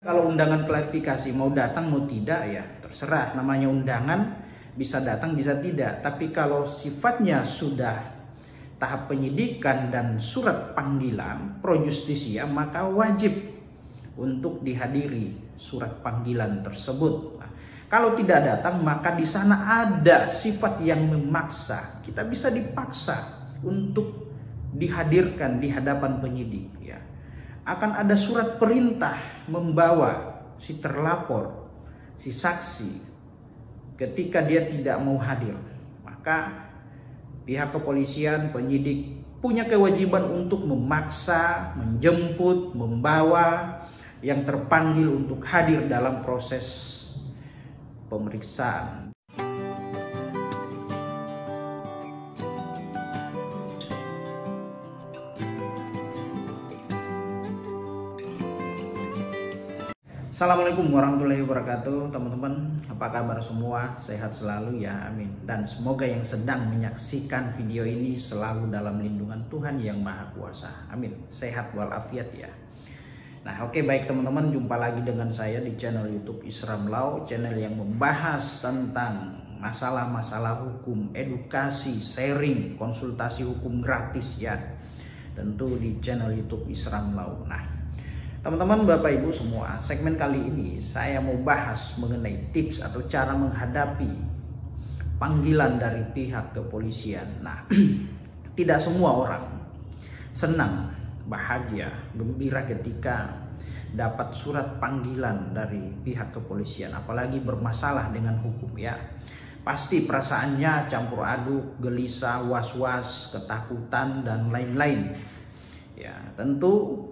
Kalau undangan klarifikasi mau datang mau tidak ya terserah, namanya undangan, bisa datang bisa tidak. Tapi kalau sifatnya sudah tahap penyidikan dan surat panggilan pro justisia, maka wajib untuk dihadiri surat panggilan tersebut. Nah, kalau tidak datang maka di sana ada sifat yang memaksa. Kita bisa dipaksa untuk dihadirkan di hadapan penyidik ya. Akan ada surat perintah membawa si terlapor, si saksi ketika dia tidak mau hadir. Maka pihak kepolisian, penyidik punya kewajiban untuk memaksa, menjemput, membawa yang terpanggil untuk hadir dalam proses pemeriksaan. Assalamualaikum warahmatullahi wabarakatuh, teman-teman. Apa kabar semua? Sehat selalu ya, amin. Dan semoga yang sedang menyaksikan video ini selalu dalam lindungan Tuhan yang Maha Kuasa, amin. Sehat walafiat ya. Nah, oke, baik teman-teman, jumpa lagi dengan saya di channel YouTube Isram Law, channel yang membahas tentang masalah-masalah hukum, edukasi, sharing, konsultasi hukum gratis ya. Tentu di channel YouTube Isram Law. Nah, teman-teman, Bapak Ibu semua, segmen kali ini saya mau bahas mengenai tips atau cara menghadapi panggilan dari pihak kepolisian. Nah, tidak semua orang senang, bahagia, gembira ketika dapat surat panggilan dari pihak kepolisian, apalagi bermasalah dengan hukum ya. Pasti perasaannya campur aduk, gelisah, was-was, ketakutan, dan lain-lain. Ya, tentu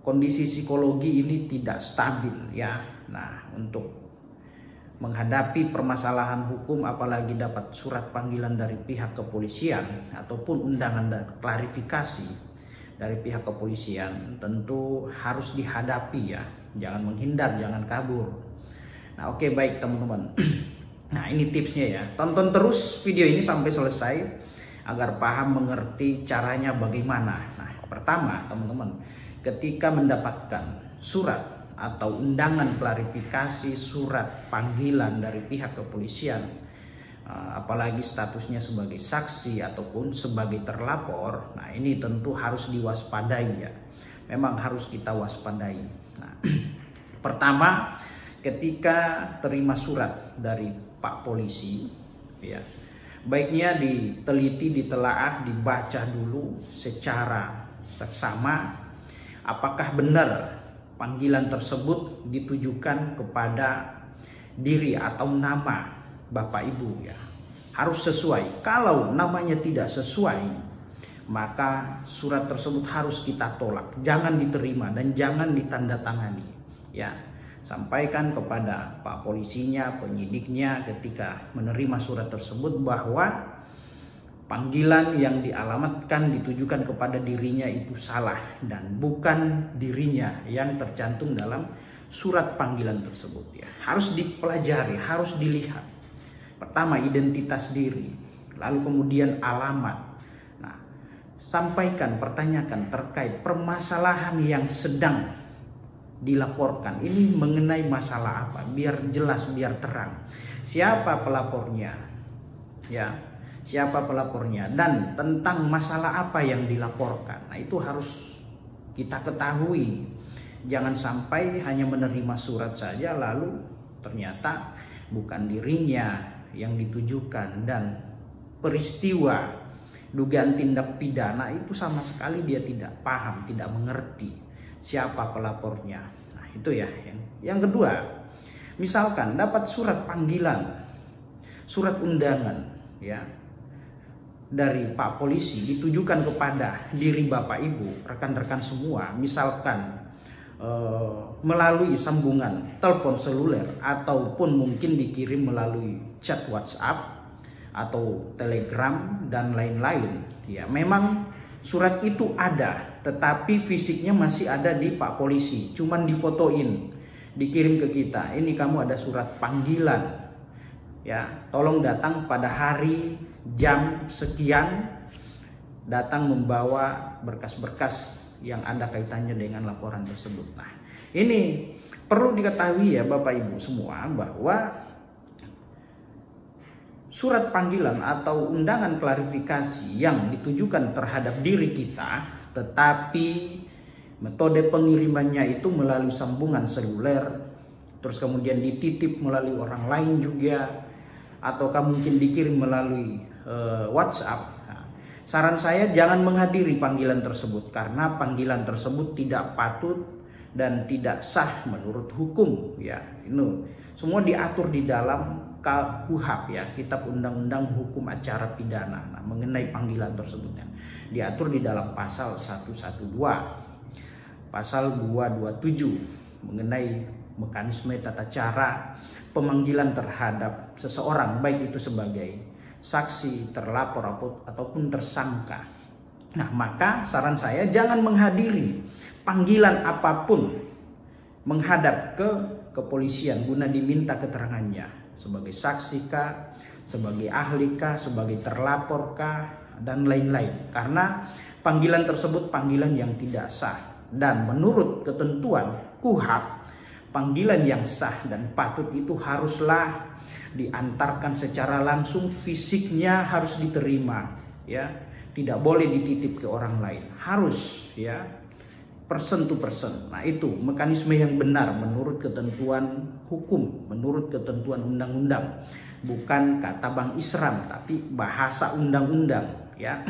kondisi psikologi ini tidak stabil ya. Nah, untuk menghadapi permasalahan hukum apalagi dapat surat panggilan dari pihak kepolisian ataupun undangan dan klarifikasi dari pihak kepolisian, tentu harus dihadapi ya. Jangan menghindar, jangan kabur. Nah, oke, baik teman-teman. Nah, ini tipsnya ya. Tonton terus video ini sampai selesai agar paham mengerti caranya bagaimana. Nah, pertama teman-teman, ketika mendapatkan surat atau undangan klarifikasi, surat panggilan dari pihak kepolisian, apalagi statusnya sebagai saksi ataupun sebagai terlapor, nah ini tentu harus diwaspadai ya. Memang harus kita waspadai. Nah, pertama, ketika terima surat dari Pak Polisi ya, baiknya diteliti, ditelaah, dibaca dulu secara seksama. Apakah benar panggilan tersebut ditujukan kepada diri atau nama Bapak Ibu ya. Harus sesuai. Kalau namanya tidak sesuai, maka surat tersebut harus kita tolak. Jangan diterima dan jangan ditandatangani ya. Sampaikan kepada Pak Polisinya, penyidiknya ketika menerima surat tersebut bahwa panggilan yang dialamatkan ditujukan kepada dirinya itu salah dan bukan dirinya yang tercantum dalam surat panggilan tersebut ya. Harus dipelajari, harus dilihat. Pertama, identitas diri, lalu kemudian alamat. Nah, sampaikan, pertanyakan terkait permasalahan yang sedang dilaporkan. Ini mengenai masalah apa? Biar jelas, biar terang. Siapa pelapornya? Ya. Siapa pelapornya dan tentang masalah apa yang dilaporkan. Nah, itu harus kita ketahui. Jangan sampai hanya menerima surat saja lalu ternyata bukan dirinya yang ditujukan dan peristiwa dugaan tindak pidana itu sama sekali dia tidak paham, tidak mengerti siapa pelapornya. Nah, itu ya. Yang kedua, misalkan dapat surat panggilan, surat undangan ya dari Pak Polisi ditujukan kepada diri Bapak Ibu, rekan-rekan semua, misalkan melalui sambungan telepon seluler ataupun mungkin dikirim melalui chat WhatsApp atau Telegram dan lain-lain ya. Memang surat itu ada, tetapi fisiknya masih ada di Pak Polisi, cuman difotoin, dikirim ke kita. Ini kamu ada surat panggilan ya, tolong datang pada hari jam sekian, datang membawa berkas-berkas yang ada kaitannya dengan laporan tersebut. Nah, ini perlu diketahui ya Bapak Ibu semua bahwa surat panggilan atau undangan klarifikasi yang ditujukan terhadap diri kita, tetapi metode pengirimannya itu melalui sambungan seluler, terus kemudian dititip melalui orang lain juga, ataukah mungkin dikirim melalui WhatsApp. Nah, saran saya jangan menghadiri panggilan tersebut karena panggilan tersebut tidak patut dan tidak sah menurut hukum ya. Ini semua diatur di dalam KUHP ya, Kitab Undang-Undang Hukum Acara Pidana. Nah, mengenai panggilan tersebutnya diatur di dalam pasal 112, pasal 227 mengenai mekanisme tata cara pemanggilan terhadap seseorang, baik itu sebagai saksi, terlapor ataupun tersangka. Nah, maka saran saya jangan menghadiri panggilan apapun menghadap ke kepolisian guna diminta keterangannya sebagai saksi kah, sebagai ahli kah, sebagai terlapor kah, dan lain-lain. Karena panggilan tersebut panggilan yang tidak sah. Dan menurut ketentuan KUHP, panggilan yang sah dan patut itu haruslah diantarkan secara langsung, fisiknya harus diterima ya. Tidak boleh dititip ke orang lain. Harus ya, person to person. Nah, itu mekanisme yang benar menurut ketentuan hukum, menurut ketentuan undang-undang. Bukan kata Bang Isram, tapi bahasa undang-undang ya.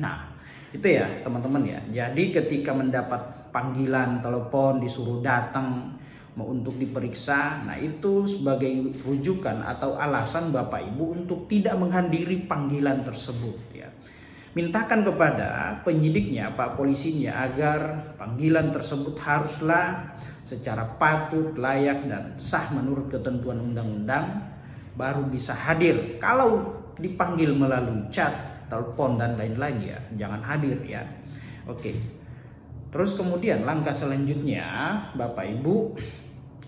Nah, itu ya teman-teman ya. Jadi ketika mendapat panggilan telepon disuruh datang untuk diperiksa, nah itu sebagai rujukan atau alasan Bapak Ibu untuk tidak menghadiri panggilan tersebut ya. Mintakan kepada penyidiknya, Pak Polisinya, agar panggilan tersebut haruslah secara patut, layak, dan sah menurut ketentuan undang-undang, baru bisa hadir. Kalau dipanggil melalui chat, telepon, dan lain-lain ya, jangan hadir ya. Oke. Terus kemudian langkah selanjutnya, Bapak Ibu,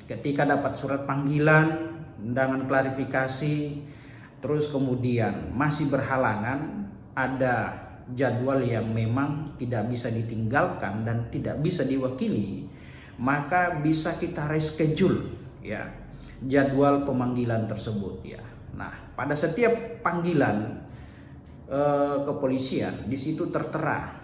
ketika dapat surat panggilan, undangan klarifikasi, terus kemudian masih berhalangan, ada jadwal yang memang tidak bisa ditinggalkan dan tidak bisa diwakili, maka bisa kita reschedule ya jadwal pemanggilan tersebut ya. Nah, pada setiap panggilan kepolisian di situ tertera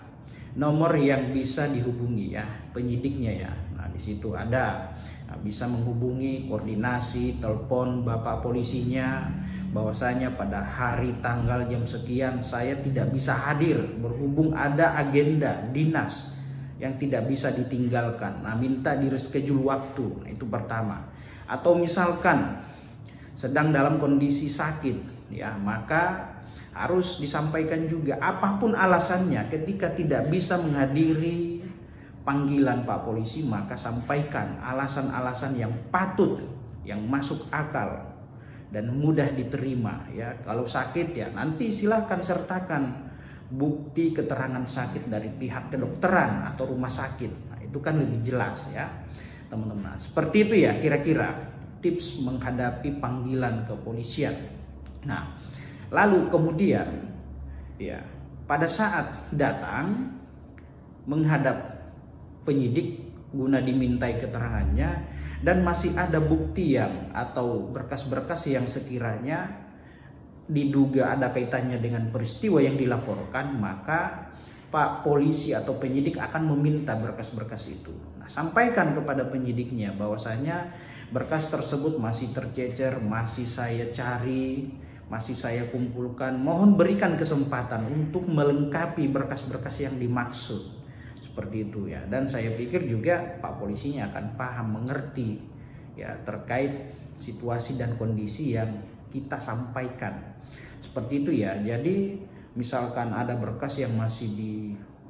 nomor yang bisa dihubungi ya penyidiknya ya. Nah, di situ ada bisa menghubungi, koordinasi, telepon Bapak Polisinya bahwasanya pada hari tanggal jam sekian saya tidak bisa hadir berhubung ada agenda dinas yang tidak bisa ditinggalkan. Nah, minta di reschedule waktu. Nah, itu pertama. Atau misalkan sedang dalam kondisi sakit ya, maka harus disampaikan juga apapun alasannya ketika tidak bisa menghadiri panggilan Pak Polisi, maka sampaikan alasan-alasan yang patut, yang masuk akal dan mudah diterima ya. Kalau sakit ya nanti silahkan sertakan bukti keterangan sakit dari pihak kedokteran atau rumah sakit. Nah, itu kan lebih jelas ya teman-teman. Nah, seperti itu ya kira-kira tips menghadapi panggilan kepolisian. Nah, lalu kemudian ya pada saat datang menghadap penyidik guna dimintai keterangannya dan masih ada bukti yang atau berkas-berkas yang sekiranya diduga ada kaitannya dengan peristiwa yang dilaporkan, maka Pak Polisi atau penyidik akan meminta berkas-berkas itu. Nah, sampaikan kepada penyidiknya bahwasanya berkas tersebut masih tercecer, masih saya cari, masih saya kumpulkan. Mohon berikan kesempatan untuk melengkapi berkas-berkas yang dimaksud. Seperti itu ya. Dan saya pikir juga Pak Polisinya akan paham, mengerti ya terkait situasi dan kondisi yang kita sampaikan. Seperti itu ya. Jadi misalkan ada berkas yang masih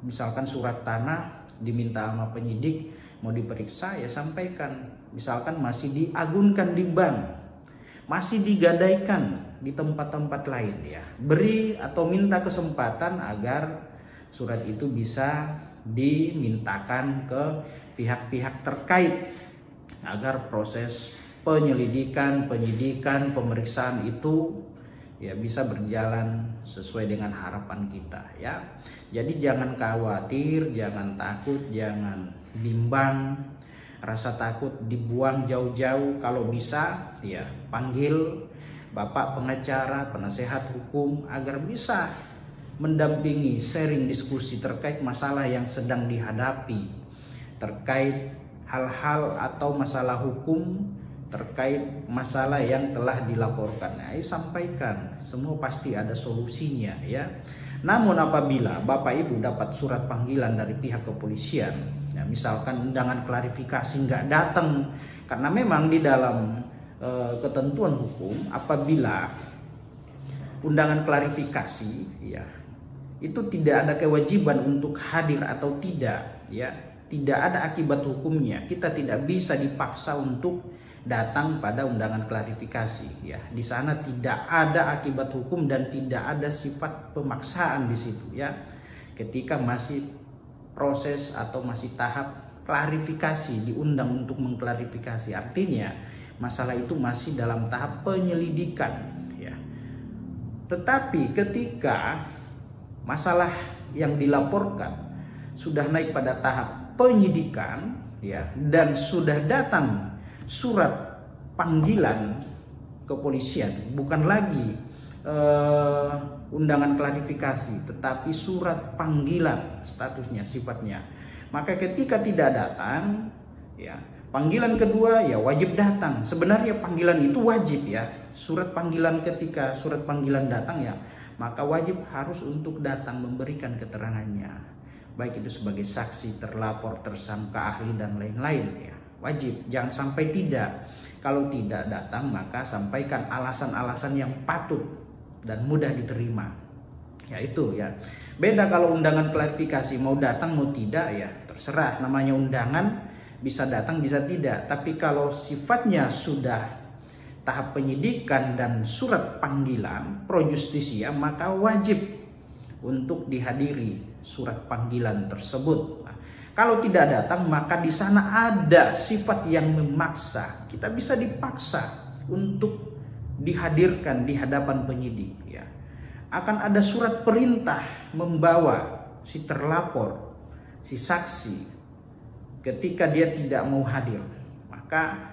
misalkan surat tanah diminta sama penyidik mau diperiksa, ya sampaikan. Misalkan masih diagunkan di bank, masih digadaikan di tempat-tempat lain ya. Beri atau minta kesempatan agar surat itu bisa dimintakan ke pihak-pihak terkait agar proses penyelidikan, penyidikan, pemeriksaan itu ya bisa berjalan sesuai dengan harapan kita ya. Jadi jangan khawatir, jangan takut, jangan bimbang. rasa takut dibuang jauh-jauh. Kalau bisa ya panggil bapak pengacara, penasehat hukum agar bisa mendampingi, sharing diskusi terkait masalah yang sedang dihadapi, terkait hal-hal atau masalah hukum, terkait masalah yang telah dilaporkan. Ayo sampaikan, semua pasti ada solusinya ya. Namun apabila Bapak Ibu dapat surat panggilan dari pihak kepolisian, ya, misalkan undangan klarifikasi nggak datang, karena memang di dalam ketentuan hukum apabila undangan klarifikasi ya itu tidak ada kewajiban untuk hadir atau tidak ya, tidak ada akibat hukumnya. Kita tidak bisa dipaksa untuk datang pada undangan klarifikasi ya. Di sana tidak ada akibat hukum dan tidak ada sifat pemaksaan di situ ya. Ketika masih proses atau masih tahap klarifikasi, diundang untuk mengklarifikasi, artinya masalah itu masih dalam tahap penyelidikan ya. Tetapi ketika masalah yang dilaporkan sudah naik pada tahap penyidikan ya, dan sudah datang surat panggilan kepolisian, bukan lagi undangan klarifikasi tetapi surat panggilan statusnya, sifatnya, maka ketika tidak datang ya, panggilan kedua ya wajib datang. Sebenarnya panggilan itu wajib ya, surat panggilan, ketika surat panggilan datang ya maka wajib harus untuk datang memberikan keterangannya, baik itu sebagai saksi, terlapor, tersangka, ahli dan lain-lain ya. Wajib, jangan sampai tidak. Kalau tidak datang maka sampaikan alasan-alasan yang patut dan mudah diterima. Ya itu ya. Beda kalau undangan klarifikasi, mau datang mau tidak ya terserah, namanya undangan, bisa datang bisa tidak. Tapi kalau sifatnya sudah tahap penyidikan dan surat panggilan pro justisia, maka wajib untuk dihadiri surat panggilan tersebut. Nah, kalau tidak datang maka di sana ada sifat yang memaksa. Kita bisa dipaksa untuk dihadirkan di hadapan penyidik ya. Akan ada surat perintah membawa si terlapor, si saksi, ketika dia tidak mau hadir. Maka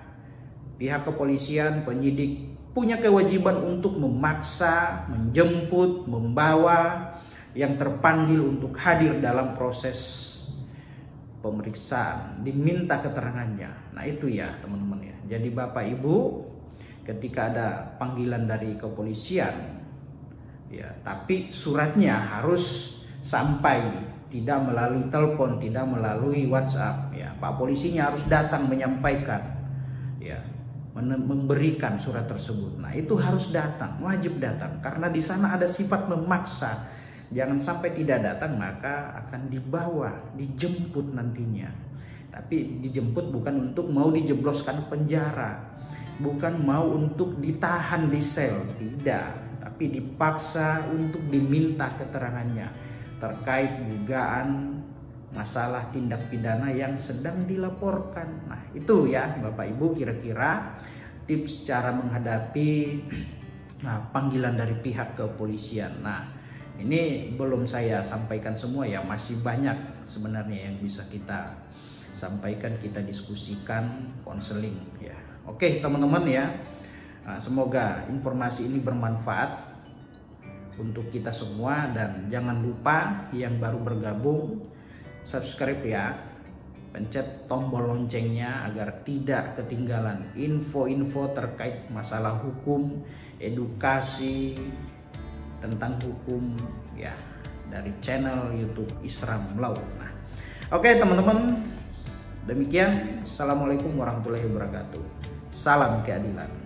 pihak kepolisian, penyidik punya kewajiban untuk memaksa, menjemput, membawa yang terpanggil untuk hadir dalam proses pemeriksaan, diminta keterangannya. Nah itu ya teman-teman ya. Jadi Bapak Ibu, ketika ada panggilan dari kepolisian ya, tapi suratnya harus sampai, tidak melalui telepon, tidak melalui WhatsApp ya. Pak polisinya harus datang menyampaikan ya, memberikan surat tersebut. Nah itu harus datang, wajib datang, karena di sana ada sifat memaksa. Jangan sampai tidak datang maka akan dibawa, dijemput nantinya. Tapi dijemput bukan untuk mau dijebloskan penjara, bukan mau untuk ditahan di sel, tidak. Tapi dipaksa untuk diminta keterangannya terkait dugaan masalah tindak pidana yang sedang dilaporkan. Nah itu ya Bapak Ibu, kira-kira tips cara menghadapi panggilan dari pihak kepolisian. Nah ini belum saya sampaikan semua ya, masih banyak sebenarnya yang bisa kita sampaikan, kita diskusikan, konseling ya. Oke teman-teman ya, semoga informasi ini bermanfaat untuk kita semua, dan jangan lupa yang baru bergabung subscribe ya, pencet tombol loncengnya agar tidak ketinggalan info-info terkait masalah hukum, edukasi tentang hukum ya dari channel YouTube Isram Law. Nah, oke teman-teman, demikian. Assalamualaikum warahmatullahi wabarakatuh. Salam keadilan.